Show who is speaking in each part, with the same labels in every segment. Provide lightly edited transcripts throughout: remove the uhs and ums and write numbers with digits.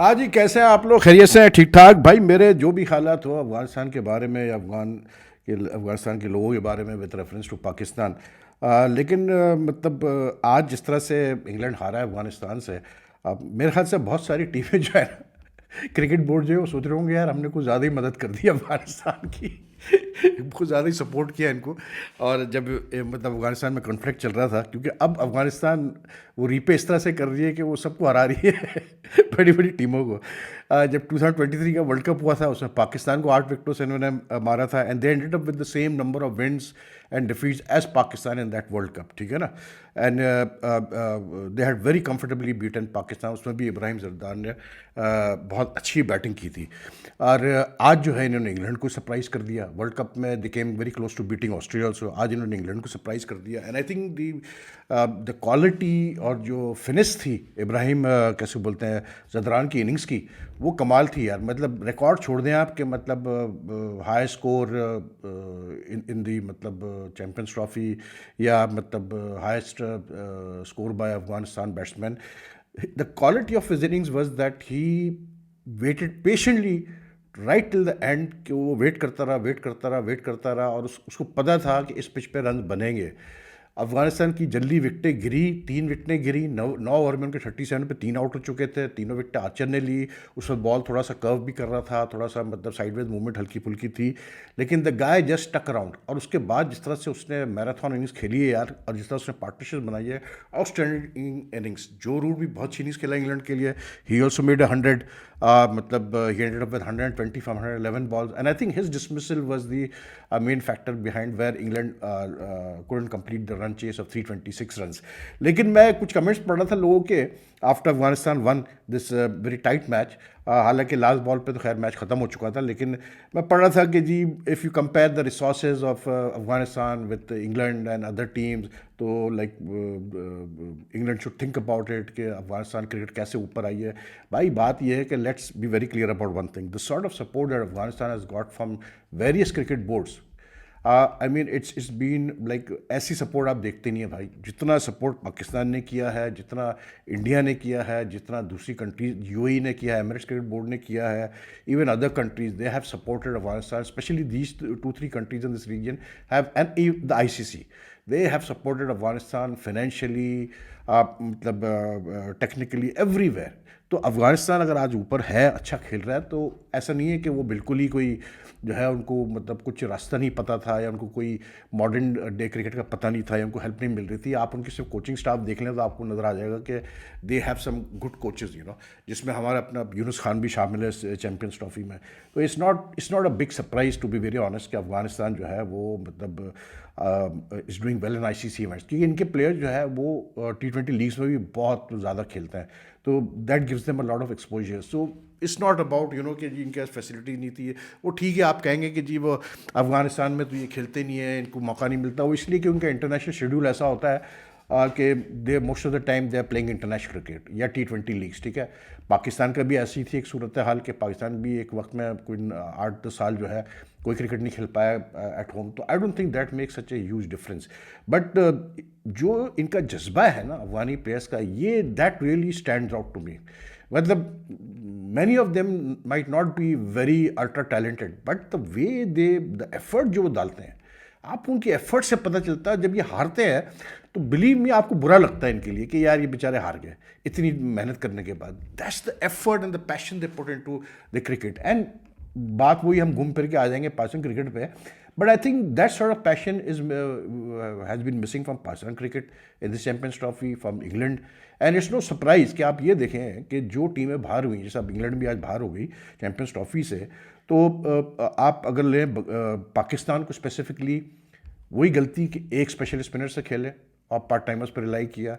Speaker 1: हाँ जी, कैसे हैं आप लोग? खैरियत से हैं? ठीक ठाक भाई। मेरे जो भी ख्यालात हो अफ़गानिस्तान के बारे में या अफ़गानिस्तान के लोगों के बारे में विद रेफरेंस टू पाकिस्तान। लेकिन मतलब आज जिस तरह से इंग्लैंड हारा है अफ़गानिस्तान से, मेरे ख्याल से बहुत सारी टीमें जो है ना, क्रिकेट बोर्ड जो है वो सोच रहे होंगे यार हमने कुछ ज़्यादा ही मदद कर दी अफ़गानिस्तान की। कुछ ज़्यादा ही सपोर्ट किया इनको। और जब मतलब अफ़गानिस्तान में कॉन्फ्लिक्ट चल रहा था, क्योंकि अब अफ़गानिस्तान वो रीपे इस तरह से कर रही है कि वो सबको हरा रही है बड़ी बड़ी टीमों को। जब 2023 का वर्ल्ड कप हुआ था उसमें पाकिस्तान को 8 विकेटों से इन्होंने मारा था, and they ended up with the same number of wins and defeats as Pakistan in that world cup, ठीक है ना। And they had very comfortably beaten Pakistan. उसमें भी इब्राहिम जरदान ने बहुत अच्छी बैटिंग की थी। और आज जो है इन्होंने इंग्लैंड को सरप्राइज़ कर दिया वर्ल्ड कप में। They came very close to beating Australia also. आज इन्होंने इंग्लैंड को सरप्राइज़ कर दिया। And I think the quality और जो फिनिश थी इब्राहिम कैसे बोलते हैं जदरान की इनिंग्स की, वो कमाल थी यार। मतलब रिकॉर्ड छोड़ दें आप कि मतलब हाई स्कोर इन दी मतलब चैम्पियंस ट्रॉफी, या मतलब highest score bye Afghanistan batsman. The quality of his innings was that he waited patiently right till the end, कि वो वेट करता रहा, वेट करता रहा, वेट करता रहा, और उसको पता था कि इस पिच पे रन बनेंगे। अफगानिस्तान की जल्दी विकटें गिरी, 3 विकटें गिरी। 9 ओवर में उनके 37 पे 3 आउट हो चुके थे। तीनों विकटें आर्चर ने ली। उस वक्त बॉल थोड़ा सा कर्व भी कर रहा था, थोड़ा सा मतलब साइडवेज मूवमेंट हल्की फुल्की थी, लेकिन the guy just stuck around. और उसके बाद जिस तरह से उसने मैराथन इनिंग्स खेली है यार, और जिस तरह उसने पार्टनरशिप बनाई है, आउटस्टैंडिंग इनिंग्स। जो रूट भी बहुत अच्छी इनिंग्स खेला इंग्लैंड के लिए। ही ऑल्सो मेड 100, मतलब he ended up with 120 from 111 balls, and I think his dismissal was the main factor behind where England couldn't complete the run chase of 326 runs. लेकिन मैं कुछ कमेंट्स पढ़ रहा था लोगों के after Afghanistan one this very tight match. हालांकि last ball पे तो खैर मैच ख़त्म हो चुका था, लेकिन मैं पढ़ रहा था कि जी if you compare the resources of Afghanistan with England and other teams, तो like England should think about it कि अफगानिस्तान क्रिकेट कैसे ऊपर आई है। भाई बात यह है कि let's be very clear about one thing, the sort of support that Afghanistan has got from various cricket boards. I mean it's been like ऐसी सपोर्ट आप देखते नहीं है भाई, जितना सपोर्ट पाकिस्तान ने किया है, जितना इंडिया ने किया है, जितना दूसरी कंट्रीज यूएई ने किया है, एमिरेट्स क्रिकेट बोर्ड ने किया है, even other countries they have supported Afghanistan, especially these 2-3 countries in this region have, and the ICC, they have supported Afghanistan financially, मतलब टेक्निकली एवरीवेयर। तो अफ़गानिस्तान अगर आज ऊपर है, अच्छा खेल रहा है, तो ऐसा नहीं है कि वो बिल्कुल ही कोई जो है उनको मतलब कुछ रास्ता नहीं पता था, या उनको कोई मॉडर्न डे क्रिकेट का पता नहीं था, या उनको हेल्प नहीं मिल रही थी। आप उनकी सिर्फ कोचिंग स्टाफ देख लें तो आपको नज़र आ जाएगा कि they have some good coaches, you know, जिसमें हमारा अपना यूनुस खान भी शामिल है चैम्पियंस ट्रॉफी में। तो it's not a big surprise to be very honest कि अफ़गानिस्तान जो है वो मतलब is doing well in ICC events, क्योंकि इनके प्लेयर जो है वो T20 लीग्स में भी बहुत ज़्यादा खेलते हैं, तो that gives them a lot of exposure. So it's not about you know कि जी इनके पास फैसिलिटी नहीं थी। वो ठीक है, आप कहेंगे कि जी वो अफगानिस्तान में तो ये खेलते नहीं है, इनको मौका नहीं मिलता। वो इसलिए कि उनका इंटरनेशनल शेड्यूल ऐसा होता है कि they most of the time they are playing international cricket या T20 लीग्स, ठीक है। पाकिस्तान का भी ऐसी थी एक सूरत हाल कि पाकिस्तान भी एक वक्त में कोई 8-10 साल जो है कोई क्रिकेट नहीं खेल पाया एट होम। तो I don't think that makes such a huge difference. But जो इनका जज्बा है ना अफगानी प्लेयर्स का, ये that really stands out to me. मतलब many of them might not be very ultra talented, but the way they the effort जो वो डालते हैं, आप उनकी एफर्ट से पता चलता है। जब ये हारते हैं तो बिलीव मी आपको बुरा लगता है इनके लिए कि यार ये बेचारे हार गए इतनी मेहनत करने के बाद। That's the effort and the passion they put into the cricket. And बात वही, हम घूम फिर के आ जाएंगे पाकिस्तान क्रिकेट पे, but I think that sort of passion is has been missing from Pakistan cricket in this champions trophy from England. And it's no surprise कि आप ये देखें कि जो टीमें बाहर हुई, जैसे अब इंग्लैंड भी आज बाहर हो गई चैंपियंस ट्रॉफी से, तो आप अगर लें पाकिस्तान को स्पेसिफिकली, वही गलती कि एक स्पेशल स्पिनर से खेले और पार्ट टाइमर्स पर रिलाई किया।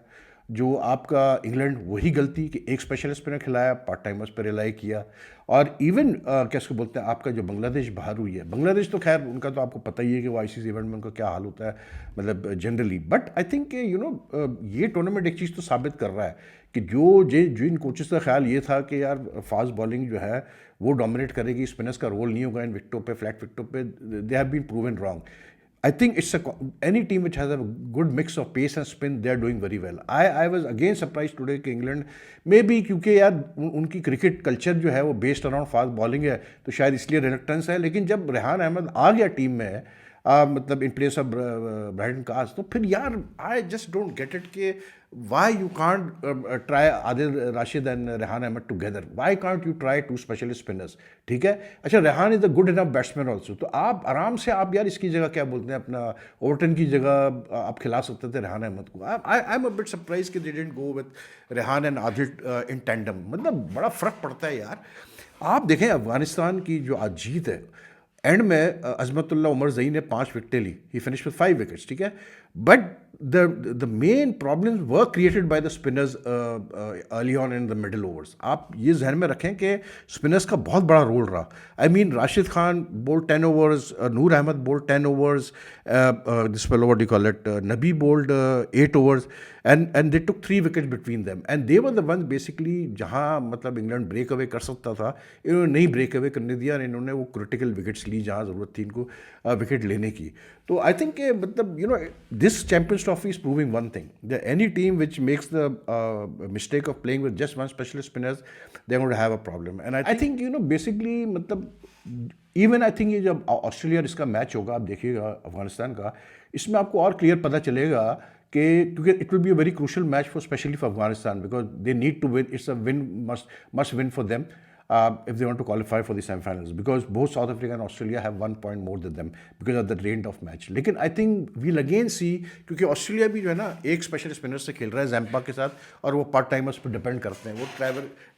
Speaker 1: जो आपका इंग्लैंड, वही गलती कि एक स्पेशल स्पिनर खिलाया, पार्ट टाइमर्स पर रिलाई किया। और इवन कैसे बोलते हैं, आपका जो बांग्लादेश बाहर हुई है, बांग्लादेश तो खैर उनका तो आपको पता ही है कि वो आईसीसी इवेंट में उनका क्या हाल होता है, मतलब generally. But I think you no ये टूर्नामेंट एक चीज़ तो साबित कर रहा है कि जो इन कोचेस का ख्याल ये था कि यार फास्ट बॉलिंग जो है वो डोमिनेट करेगी, स्पिनर्स का रोल नहीं होगा इन विकटों पे, फ्लैट विकटों पे, they have been proven wrong. I think it's any team which has a good mix of pace and spin, they are doing very well. I was again surprised today कि England may be क्योंकि यार उनकी cricket culture जो है वो based around fast bowling है, तो शायद इसलिए रिलक्टेंस है। लेकिन जब रेहान अहमद आ गया टीम में, मतलब in place of Brydon Carse, तो फिर यार I just don't get it कि why you can't try Adil Rashid and Rehan Ahmed together, why can't you try two specialist spinners, ठीक है। अच्छा, Rehan is a good enough batsman also, तो आप आराम से आप यार इसकी जगह क्या बोलते हैं अपना ओवरटन की जगह आप खिला सकते थे रेहान अहमद को। I am a bit surprise कि they didn't go with Rehan and Adil in tandem, मतलब बड़ा फ़र्क पड़ता है यार। आप देखें अफगानिस्तान की जो आज जीत है, एंड में अजमतुल्ला उमर जई ने 5 विकेटें ली, ही फिनिश विद 5 विकेट्स, ठीक है। But the main problems were created by the spinners early on in the middle overs. आप ये जहन में रखें कि स्पिनर्स का बहुत बड़ा रोल रहा। I mean Rashid Khan bowled 10 overs, Noor Ahmed bowled 10 overs, this fellow what you call it, Nabi bowled 8 overs, and they took 3 wickets between them, and they were the ones basically जहाँ मतलब इंग्लैंड ब्रेक अवे कर सकता था, इन्होंने नहीं ब्रेक अवे करने दिया, और इन्होंने वो क्रिटिकल विकेट्स ली जहाँ ज़रूरत थी इनको विकेट लेने की। तो आई थिंक मतलब you know this champions trophy is proving one thing, that any team which makes the mistake of playing with just one specialist spinners, they are going to have a problem. And I think you know basically मतलब even I think ये जब Australia इसका match होगा, आप देखिएगा अफगानिस्तान का, इसमें आपको और क्लियर पता चलेगा कि क्योंकि it will be a very crucial match for especially for Afghanistan, because they need to win, it's a win must win for them if they want to qualify for the semi-finals, because both South Africa and Australia have 1 point more than them because of the range of match. लेकिन I think we'll again see, क्योंकि Australia भी जो है ना एक special spinner से खेल रहा है जैम्पा के साथ, और वो पार्ट टाइमर्स पर डिपेंड करते हैं, वो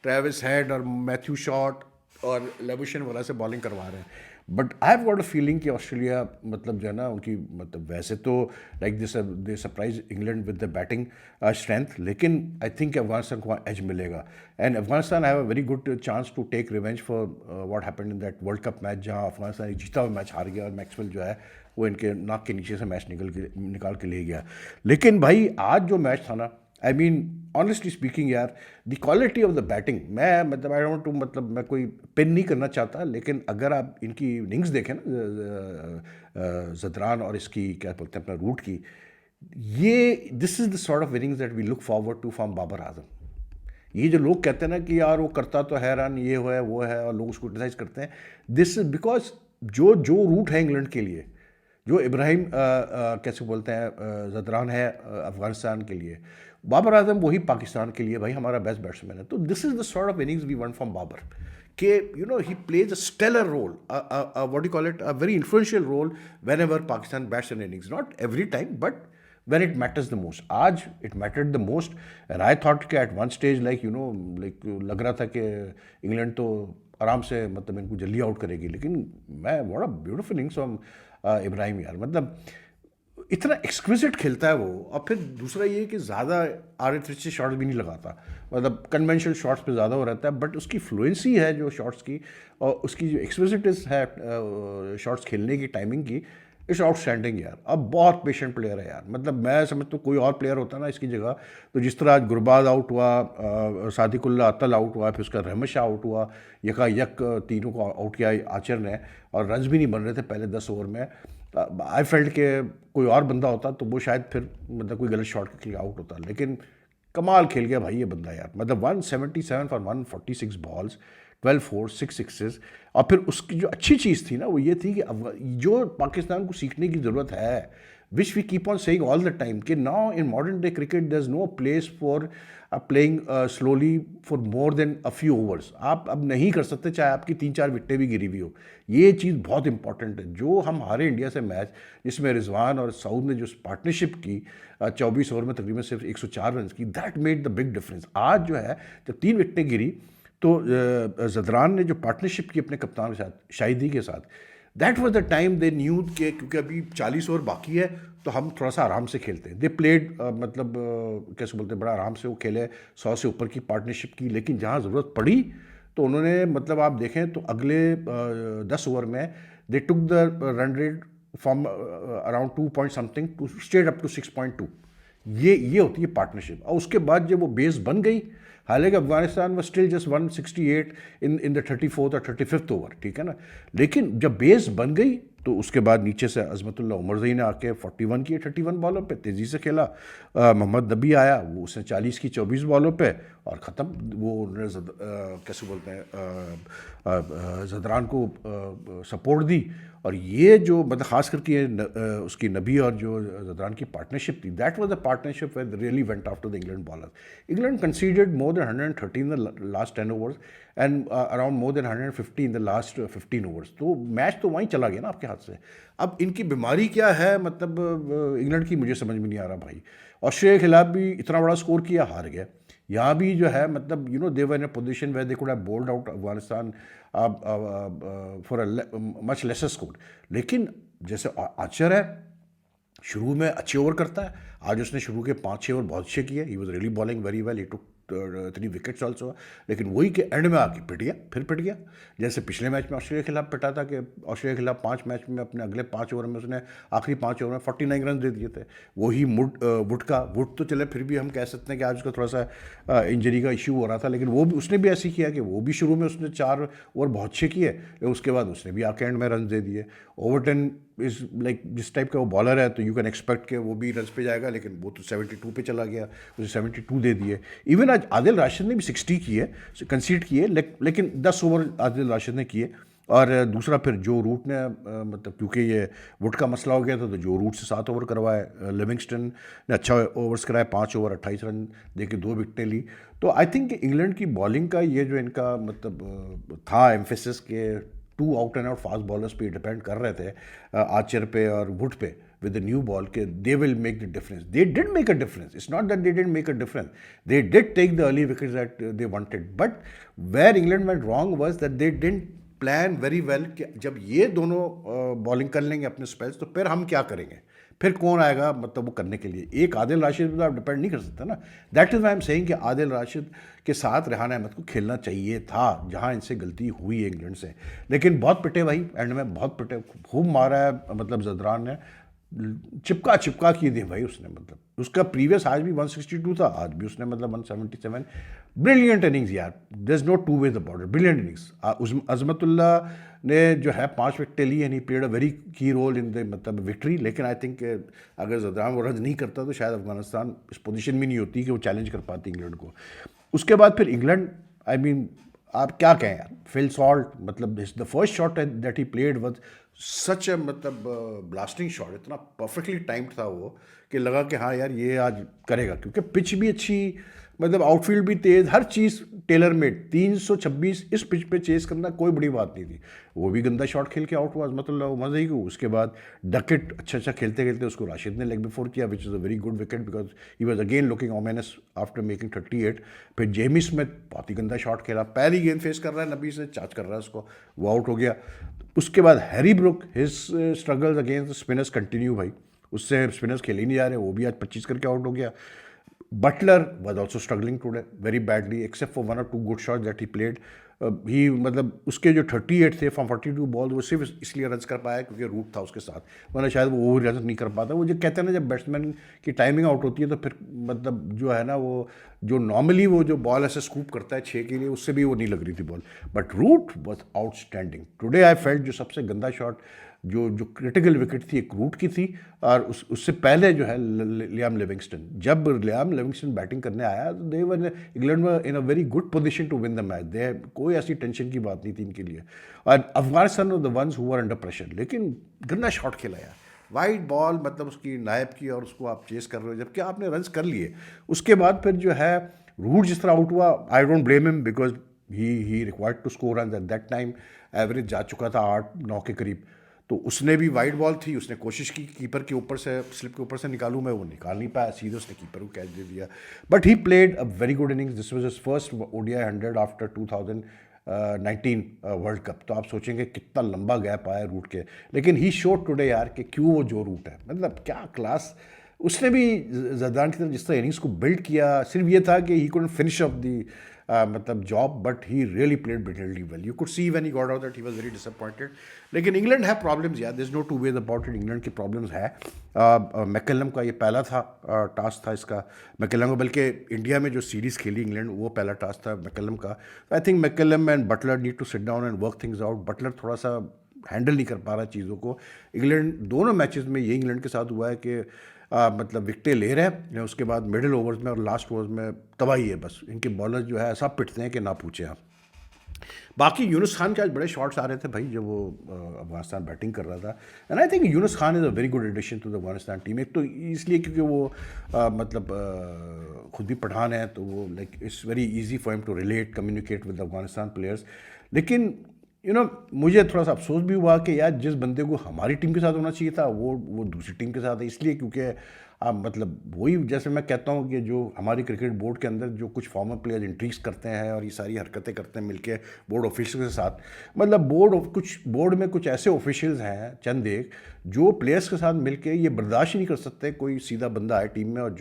Speaker 1: ट्रेविस हेड और मैथ्यू शॉट और लेबुशन वगैरह से बॉलिंग करवा रहे हैं। But I have got a feeling कि ऑस्ट्रेलिया मतलब जो है ना उनकी मतलब वैसे तो like they surprise England with the batting strength, लेकिन आई थिंक अफगानिस्तान को वहाँ एज मिलेगा, and Afghanistan have a very good chance to take revenge for what happened in that world cup match, जहाँ अफगानिस्तान एक जीता हुआ मैच हार गया और मैक्सवेल जो है वो इनके नाक के नीचे से मैच निकाल के ले गया। लेकिन भाई आज जो मैच था ना, आई मीन ऑनेस्टली स्पीकिंग यार, the quality of the batting, मैं मतलब आई डोंट टू मतलब मैं कोई पिन नहीं करना चाहता, लेकिन अगर आप इनकी इनिंग्स देखें ना ज़दरान और इसकी क्या बोलते हैं अपना रूट की, ये this is the sort of innings that we look forward to from Babar Azam. ये जो लोग कहते हैं ना कि यार वो करता तो है रन, ये है वो है, और लोग उसको क्रिटिसाइज करते हैं, दिस इज बिकॉज जो जो रूट है इंग्लैंड के लिए, जो इब्राहिम कैसे बोलते हैं ज़दरान है अफगानिस्तान के लिए, बाबर आजम वही पाकिस्तान के लिए भाई हमारा बेस्ट बैट्समैन है। तो this is the sort of innings we want from Babar, के you know he plays a stellar role, what you call it, a very influential role whenever Pakistan bats an innings, not every time but when it matters the most. आज it mattered the most, and I thought कि at one stage like you know like लग रहा था कि England तो आराम से मतलब इनको जल्दी आउट करेगी, लेकिन मैं what a beautiful innings from Ibrahim यार, मतलब इतना एक्सक्विजिट खेलता है वो। और फिर दूसरा ये कि ज़्यादा आर्टिफिशियल शॉट्स भी नहीं लगाता, मतलब कन्वेंशनल शॉट्स पे ज़्यादा हो रहता है, बट उसकी फ्लुएंसी है जो शॉट्स की, और उसकी जो एक्सक्विजिटनेस है शॉट्स खेलने की, टाइमिंग की, इट्स आउटस्टैंडिंग यार। अब बहुत पेशेंट प्लेयर है यार, मतलब मैं समझता हूँ कोई और प्लेयर होता ना इसकी जगह, तो जिस तरह आज गुरबाज आउट हुआ, सादिकुल्ला अतल आउट हुआ, फिर उसका रहमत शाह आउट हुआ, यक तीनों को आउट किया आचर ने, और रन्स भी नहीं बन रहे थे पहले 10 ओवर में। आई फेल्ट के कोई और बंदा होता तो वो शायद फिर मतलब कोई गलत शॉट के लिए आउट होता, लेकिन कमाल खेल गया भाई ये बंदा यार, मतलब 177 फॉर 146 बॉल्स, 12 फोर 6 सिक्सेस। और फिर उसकी जो अच्छी चीज़ थी ना वो ये थी कि जो पाकिस्तान को सीखने की ज़रूरत है, which we keep on saying all the time, कि now in modern day cricket there is no place for playing slowly for more than a few overs. आप अब नहीं कर सकते चाहे आपकी 3-4 विकेटें भी गिरी हुई हो, ये चीज़ बहुत इंपॉर्टेंट है। जो हम हारे इंडिया से मैच, जिसमें रिजवान और सऊद ने जो पार्टनरशिप की 24 ओवर में तकरीबन सिर्फ 104 रन की, that made the big difference. आज जो है जब 3 विकेटें गिरी तो ज़दरान ने जो पार्टनरशिप की अपने कप्तान के साथ, शाहिदी के साथ, that was the time they knew के क्योंकि अभी 40 ओवर बाकी है तो हम थोड़ा सा आराम से खेलते हैं। दे प्लेड मतलब कैसे बोलते हैं, बड़ा आराम से वो खेले, 100 से ऊपर की पार्टनरशिप की, लेकिन जहाँ ज़रूरत पड़ी तो उन्होंने मतलब आप देखें तो अगले 10 ओवर में they took the run rate from around 2 point something to straight up to 6.2। ये होती है पार्टनरशिप। और उसके बाद जब वो बेस बन गई, हालांकि Afghanistan was still just 168 in the 34th और 35th ओवर, ठीक है ना, लेकिन जब बेस बन गई तो उसके बाद नीचे से अजमतुल्लाह उमरज़ई ने आके 41 किए 31 बॉलों पे, तेज़ी से खेला। मोहम्मद नबी आया, वो उसने 40 की 24 बॉलों पे और ख़त्म। वो उन्होंने कैसे बोलते हैं ज़दरान को सपोर्ट दी। और ये जो मतलब ख़ास करके उसकी नबी और जो ज़दरान की पार्टनरशिप थी, that was the partnership that really went after the England bowler. England considered more than 130 in the last 10 overs and around more than 150 in the last 15 overs. तो मैच तो वहीं चला गया ना आपके हाथ से। अब इनकी बीमारी क्या है मतलब इंग्लैंड की, मुझे समझ में नहीं आ रहा भाई। ऑस्ट्रेलिया के खिलाफ भी इतना बड़ा स्कोर किया, हार गया। यहाँ भी जो है मतलब they were in a position where they could have bowled out Afghanistan for a much lesser score. लेकिन जैसे आर्चर है, शुरू में अच्छे ओवर करता है। आज उसने शुरू के 5-6 ओवर बहुत अच्छे किए। He was really bowling very well, he took 3 wickets also. लेकिन वही के एंड में आके पिट गया, फिर पिट गया। जैसे पिछले मैच में ऑस्ट्रेलिया के खिलाफ पिटा था कि ऑस्ट्रेलिया के खिलाफ 5 मैच में अपने अगले 5 ओवर में उसने आखिरी 5 ओवर में 49 रन दे दिए थे। वही वुड तो चले, फिर भी हम कह सकते हैं कि आज उसका थोड़ा सा इंजरी का इशू हो रहा था। लेकिन वो भी उसने भी ऐसे किया कि वो भी शुरू में उसने 4 ओवर बहुत अच्छे किए, उसके बाद उसने भी आके एंड में रन दे दिए। ओवरटन इज लाइक जिस टाइप का वो बॉलर है, तो यू कैन एक्सपेक्ट कि वो भी रन पे जाएगा। लेकिन वो तो 72 पे चला गया, उसे 72 दे दिए। इवन आज आदिल राशिद ने भी 60 किए, कंसीड किए, लेकिन 10 ओवर आदिल राशिद ने किए। और दूसरा फिर जो रूट ने मतलब क्योंकि ये वुड का मसला हो गया था, तो जो रूट से 7 ओवर करवाए। लिविंगस्टन ने अच्छा ओवर्स कराए, 5 ओवर 28 रन दे के 2 विकेटें ली। तो आई थिंक इंग्लैंड की बॉलिंग का ये जो इनका मतलब था एम्फेसिस के 2 out and out fast bowlers पे डिपेंड कर रहे थे, आर्चर पे और वुड पे, with the new ball के they will make the difference. They did make a difference. It's not that they didn't make a difference. They did take the early wickets that they wanted. But where England went wrong was that they didn't plan very well कि जब ये दोनों bowling कर लेंगे अपने spells, तो फिर हम क्या करेंगे, फिर कौन आएगा मतलब वो करने के लिए। एक आदिल राशिद पर तो आप डिपेंड नहीं कर सकते ना। That is why am saying कि आदिल राशिद के साथ रेहान अहमद को खेलना चाहिए था, जहां इनसे गलती हुई है इंग्लैंड से। लेकिन बहुत पिटे भाई, एंड में बहुत पिटे, खूब मारा है मतलब ज़दरान ने, चिपका की दी भाई उसने। मतलब उसका प्रीवियस आज भी 162 था, आज भी उसने मतलब 177। ब्रिलियंट इनिंग्स यार, there is no two way about it, brilliant innings. Azmatullah ने जो है 5 विकेटें ली, and he played a very key role in the मतलब विक्ट्री। लेकिन आई थिंक अगर ज़दरान वो रन नहीं करता तो शायद अफगानिस्तान इस पोजीशन में नहीं होती कि वो चैलेंज कर पाती इंग्लैंड को। उसके बाद फिर इंग्लैंड, आई मीन आप क्या कहें यार, फिल सॉल्ट मतलब the first shot that he played was such a मतलब ब्लास्टिंग शॉट, इतना परफेक्टली टाइम्ड था वो कि लगा कि हाँ यार ये आज करेगा, क्योंकि पिच भी अच्छी, मतलब आउटफील्ड भी तेज़, हर चीज़ टेलर मेड। 326 इस पिच पे चेस करना कोई बड़ी बात नहीं थी। वो भी गंदा शॉट खेल के आउट हुआ अजमतुल्लाह उमरज़ई को। उसके बाद डकेट अच्छा खेलते खेलते उसको राशिद ने लेग बिफोर किया, which is a very good wicket because he was again looking ominous after making 38। फिर जेमी स्मिथ बहुत ही गंदा शॉट खेला, पहली गेंद फेस कर रहा है नबी से, चार्ज कर रहा है उसको, वो आउट हो गया। उसके बाद Harry Brook, his struggles against spinners continue भाई, उससे स्पिनर्स खेले ही नहीं जा रहे, वो भी आज 25 करके आउट हो गया। Buttler was also struggling today very badly except for 1 or 2 good shots that he played. ही मतलब उसके जो 38 थे फ्रॉम 42 बॉल, वो सिर्फ इसलिए रन कर पाया क्योंकि रूट था उसके साथ, वरना शायद वो ओवर रन नहीं कर पाता। वो जो कहते हैं ना, जब बैट्समैन की टाइमिंग आउट होती है तो फिर मतलब जो है ना, वो जो नॉर्मली वो जो बॉल ऐसे स्कूप करता है 6 के लिए, उससे भी वो नहीं लग रही थी ball. But Root was outstanding today. I felt जो सबसे गंदा शॉट जो क्रिटिकल विकेट थी एक रूट की थी, और उससे पहले जो है लियाम लिविंगस्टन। जब लियाम लिविंगस्टन बैटिंग करने आया तो दे वर इंग्लैंड में in a very good position to win the match. दे कोई ऐसी टेंशन की बात नहीं थी इनके लिए। और अफगानिस्तान वर the ones who were under pressure, लेकिन गंदा शॉट खेला यार, वाइड बॉल मतलब उसकी नायब की, और उसको आप चेस कर रहे हो जबकि आपने रन्स कर लिए। उसके बाद फिर जो है रूट जिस तरह आउट हुआ, I don't blame him because he required to score run at that time. Average जा चुका था 8-9 के करीब, तो उसने भी वाइड बॉल थी, उसने कोशिश की कीपर के ऊपर से, स्लिप के ऊपर से निकालूं मैं, वो निकाल नहीं पाया, सीधे उसने कीपर को कैच दे दिया। But he played a very good innings, this was his first ODI 100 after 2019 world cup. तो आप सोचेंगे कितना लंबा गैप आया रूट के, लेकिन ही शोड टुडे यार कि क्यों वो जो रूट है, मतलब क्या क्लास उसने भी ज़रदान की तरफ जिस तरह इनिंग्स को बिल्ड किया। सिर्फ ये था कि he couldn't finish off the मतलब job, but he really played brilliantly well. You could see when he got out that he was very disappointed. लेकिन इंग्लैंड है प्रॉब्लम्स यार, there is no two ways about it, England की problems है। McCullum का ये पहला था task था इसका, मैकलम का, बल्कि इंडिया में जो सीरीज़ खेली इंग्लैंड वो पहला टास्क था मैकलम का। I think McCullum and Buttler need to sit down and work things out. Buttler थोड़ा सा हैंडल नहीं कर पा रहा चीज़ों को। इंग्लैंड दोनों मैचेस में ये इंग्लैंड के साथ हुआ है कि मतलब विकटें ले रहे हैं, उसके बाद मिडिल ओवर्स में और लास्ट ओवर्स में तबाही है। बस इनके बॉलर जो है ऐसा पिटते हैं कि ना पूछे आप। बाकी यूनुस खान के आज बड़े शॉट्स आ रहे थे भाई, जब वो अफगानिस्तान बैटिंग कर रहा था। And I think Younis Khan is a very good addition to the Afghanistan team. एक तो इसलिए क्योंकि वो मतलब खुद भी पठान है, तो वो like it's very easy for him to relate communicate with Afghanistan players. लेकिन मुझे थोड़ा सा अफसोस भी हुआ कि यार जिस बंदे को हमारी टीम के साथ होना चाहिए था वो दूसरी टीम के साथ है। इसलिए क्योंकि मतलब वही जैसे मैं कहता हूँ कि जो हमारी क्रिकेट बोर्ड के अंदर जो कुछ फॉर्मर प्लेयर्स इंट्रीज करते हैं और ये सारी हरकतें करते हैं मिलके बोर्ड ऑफिशियल के साथ, मतलब बोर्ड में कुछ ऐसे ऑफिशियल्स हैं चंद एक, जो प्लेयर्स के साथ मिलके ये बर्दाश्त ही नहीं कर सकते कोई सीधा बंदा आए टीम में और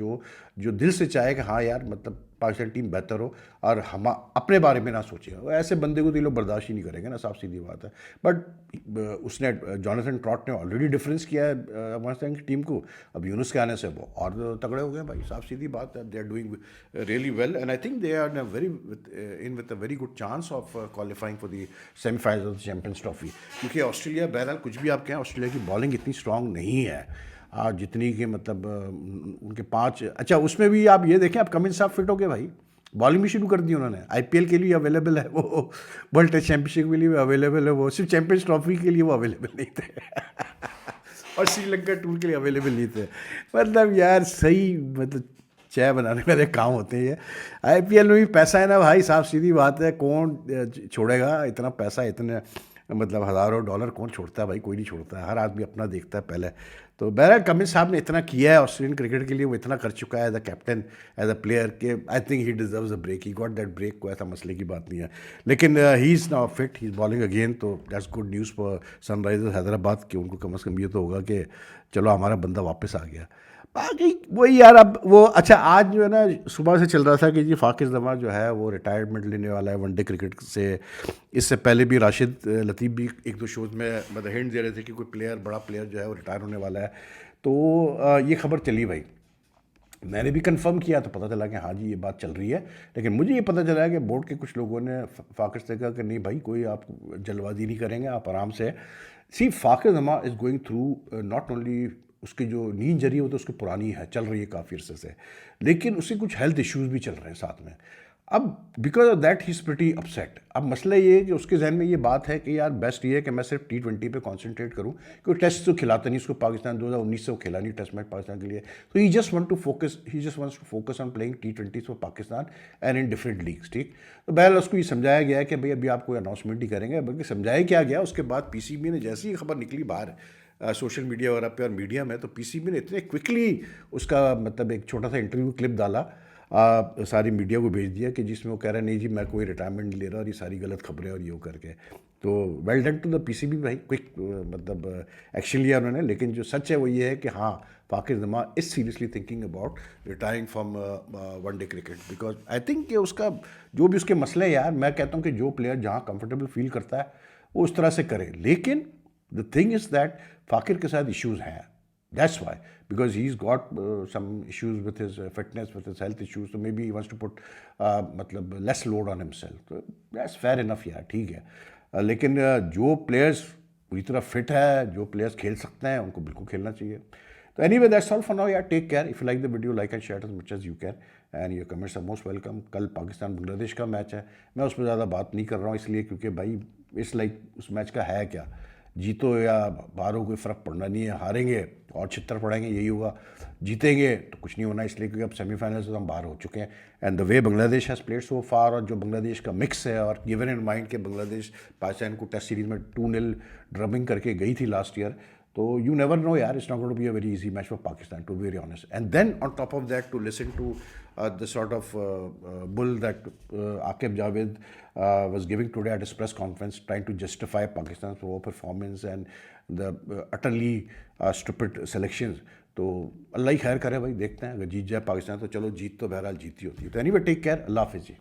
Speaker 1: जो दिल से चाहे कि हाँ यार मतलब पाकिस्तान टीम बेहतर हो और हम अपने बारे में ना सोचें। ऐसे बंदे को तो ये लोग बर्दाश्त ही नहीं करेंगे ना, साफ सीधी बात है। बट उसने जॉनसन ट्रॉट ने ऑलरेडी डिफरेंस किया है अफगानिस्तान की टीम को। अब यूनुस के आने से वो और तगड़े हो गए भाई, साफ सीधी बात है। They are doing really well and I think they are with a very good chance of qualifying for the semifinal of the champions trophy. क्योंकि ऑस्ट्रेलिया बहरहाल कुछ भी आप कहें, ऑस्ट्रेलिया की बॉलिंग इतनी स्ट्रांग नहीं है जितनी कि मतलब उनके 5। अच्छा उसमें भी आप ये देखें, आप कमिंस साहब फिट हो गए भाई, बॉलिंग भी शुरू कर दी उन्होंने। आईपीएल के लिए अवेलेबल है वो, वर्ल्ड टेस्ट चैंपियनशिप के लिए भी अवेलेबल है वो, सिर्फ चैंपियंस ट्रॉफी के लिए वो अवेलेबल नहीं थे और श्रीलंका टूर के लिए अवेलेबल नहीं थे। मतलब यार सही मतलब चाय बनाने वाले काम होते हैं ये। आईपीएल में भी पैसा है ना भाई, साफ सीधी बात है। कौन छोड़ेगा इतना पैसा, इतने मतलब हज़ारों डॉलर कौन छोड़ता है भाई, कोई नहीं छोड़ता है। हर आदमी अपना देखता है पहले। तो बहरहाल कमिंस साहब ने इतना किया है ऑस्ट्रेलियन क्रिकेट के लिए, वो इतना कर चुका है as a captain as a player के I think he deserves a break. He got that break, कोई ऐसा मसले की बात नहीं है। लेकिन he is now fit, he is bowling again, तो that's good news for Sunrisers Hyderabad कि उनको कम अज़ कम ये तो होगा कि चलो हमारा बंदा वापस आ गया। बाकी वही यार, अब वो अच्छा आज जो है ना सुबह से चल रहा था कि जी फाकिर जमा जो है वो रिटायरमेंट लेने वाला है वनडे क्रिकेट से। इससे पहले भी राशिद लतीफ़ भी एक दो शोज़ में मतलब हिंट दे रहे थे कि कोई प्लेयर, बड़ा प्लेयर जो है वो रिटायर होने वाला है। तो ये खबर चली भाई, मैंने भी कंफर्म किया तो पता चला कि हाँ जी ये बात चल रही है। लेकिन मुझे ये पता चला कि बोर्ड के कुछ लोगों ने फाकिर से कहा कि नहीं भाई कोई आप जल्दबाजी नहीं करेंगे, आप आराम से। सी फाकिर जमा is going through not only उसकी जो नी इंजरी है वो तो उसकी पुरानी है, चल रही है काफ़ी अरसे से, लेकिन उसके कुछ हेल्थ इश्यूज भी चल रहे हैं साथ में। अब because of that he is pretty upset. अब मसला ये है कि उसके जहन में ये बात है कि यार बेस्ट ये है कि मैं सिर्फ T20 पे कॉन्सेंट्रेट करूँ, क्योंकि टेस्ट तो खिलाता नहीं उसको। पाकिस्तान 2019 से वो खेला नहीं टेस्ट मैच पाकिस्तान के लिए, तो he just wants to focus on playing T20 for Pakistan and in different leagues. ठीक, तो बहरहाल उसको ये समझाया गया है कि भाई अभी आप कोई अनाउंसमेंट ही करेंगे, बल्कि समझाया क्या गया उसके बाद पीसीबी ने जैसी ही खबर निकली बाहर सोशल मीडिया वगैरह पे और मीडिया में, तो पीसीबी ने इतने क्विकली उसका मतलब एक छोटा सा इंटरव्यू क्लिप डाला, सारी मीडिया को भेज दिया कि जिसमें वो कह रहा है नहीं जी मैं कोई रिटायरमेंट नहीं ले रहा और ये सारी गलत खबरें और ये वो करके। तो well done to the PCB भाई, क्विक मतलब एक्शन लिया उन्होंने। लेकिन जो सच है वो ये है कि हाँ फाकिर जमा is seriously thinking about retiring from one day cricket, because I think कि उसका जो भी उसके मसले हैं यार, मैं कहता हूँ कि जो प्लेयर जहाँ कंफर्टेबल फील करता है वो उस तरह से करे। लेकिन the thing is that Fakir के साथ इश्यूज़ हैं, that's why, because he's got some issues with his fitness, with his health issues, so maybe he wants to put मतलब less load on himself, तो that's fair enough यार, ठीक है। लेकिन जो प्लेयर्स पूरी तरह फिट है, जो प्लेयर्स खेल सकते हैं, उनको बिल्कुल खेलना चाहिए। तो anyway that's all for now यार, take care. If you like the video like and share as much as you can and your comments are most welcome। कल पाकिस्तान बांग्लादेश का मैच है, मैं उस पर ज़्यादा बात नहीं कर रहा हूँ इसलिए क्योंकि भाई इट्स लाइक उस मैच का है क्या, जीतो या हारो कोई फ़र्क पड़ना नहीं है। हारेंगे और छितर पड़ेंगे यही होगा, जीतेंगे तो कुछ नहीं होना, इसलिए क्योंकि अब सेमीफाइनल से हम बाहर हो चुके हैं। And the way Bangladesh has played so far, और जो बांग्लादेश का मिक्स है, और गिवन इन माइंड के बांग्लादेश पाकिस्तान को टेस्ट सीरीज़ में 2-0 ड्रबिंग करके गई थी लास्ट ईयर, तो यू नेवर नो यार, it's not going to be a very easy match for Pakistan to be very honest. And then on top of that to listen to the sort of bull that Aqib Javed was giving today at his press conference, trying to justify Pakistan's poor performance and the utterly stupid selections. तो अल्लाह ही खैर करे भाई, देखते हैं अगर जीत जाए पाकिस्तान तो चलो, जीत तो बहरहाल जीती होती है। तो एनीवे टेक केयर, अल्लाह हाफिज़ जी।